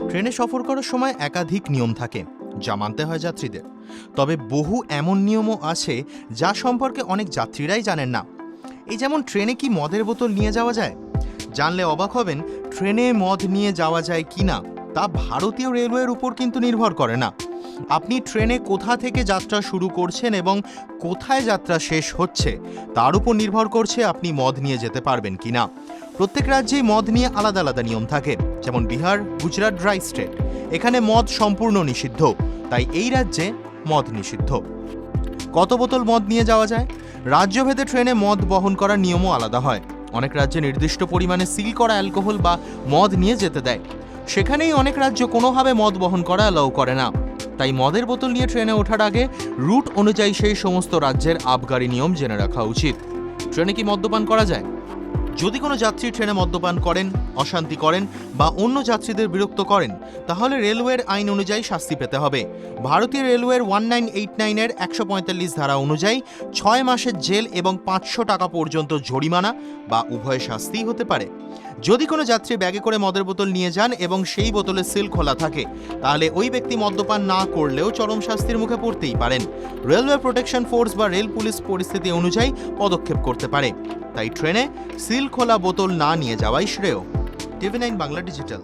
ট্রেনে সফর করার সময় একাধিক নিয়ম থাকে যা মানতে হয় যাত্রীদের। তবে বহু এমন নিয়মও আছে যা সম্পর্কে অনেক যাত্রীরাই জানেন না। এই যেমন ট্রেনে কি মদের বোতল নিয়ে যাওয়া যায়? জানলে অবাক হবেন, ট্রেনে মদ নিয়ে যাওয়া যায় কিনা তা ভারতীয় রেলওয়ের উপর কিন্তু নির্ভর করে না। আপনি ট্রেনে কোথা থেকে যাত্রা শুরু করছেন এবং কোথায় যাত্রা শেষ হচ্ছে তার উপর নির্ভর করছে আপনি মদ নিয়ে যেতে পারবেন কিনা। প্রত্যেক রাজ্যেই মদ নিয়ে আলাদা আলাদা নিয়ম থাকে। যেমন বিহার, গুজরাট, ড্রাই স্টেট, এখানে মদ সম্পূর্ণ নিষিদ্ধ, তাই এই রাজ্যে মদ নিষিদ্ধ। কত বোতল মদ নিয়ে যাওয়া যায়? রাজ্যভেদে ট্রেনে মদ বহন করার নিয়মও আলাদা হয়। অনেক রাজ্যে নির্দিষ্ট পরিমাণে সিল করা অ্যালকোহল বা মদ নিয়ে যেতে দেয়, সেখানেই অনেক রাজ্য কোনোভাবে মদ বহন করা অ্যালাউ করে না। তাই মদের বোতল নিয়ে ট্রেনে ওঠার আগে রুট অনুযায়ী সেই সমস্ত রাজ্যের আবগারি নিয়ম জেনে রাখা উচিত। ট্রেনে কি মদ্যপান করা যায়? যদি কোনো যাত্রী ট্রেনে মদ্যপান করেন, অশান্তি করেন বা অন্য যাত্রীদের বিরক্ত করেন, তাহলে রেলওয়ের আইন অনুযায়ী শাস্তি পেতে হবে। ভারতীয় রেলওয়ের 1989-এর 145 ধারা অনুযায়ী 6 মাসের জেল এবং 500 টাকা পর্যন্ত জরিমানা বা উভয় শাস্তিই হতে পারে। যদি কোনো যাত্রী ব্যাগে করে মদের বোতল নিয়ে যান এবং সেই বোতলের সিল খোলা থাকে, তাহলে ওই ব্যক্তি মদ্যপান না করলেও চরম শাস্তির মুখে পড়তেই পারেন। রেলওয়ে প্রোটেকশন ফোর্স বা রেল পুলিশ পরিস্থিতি অনুযায়ী পদক্ষেপ করতে পারে। তাই ট্রেনে সিল খোলা বোতল না নিয়ে যাওয়াই শ্রেয়। TV9 Bangla digital.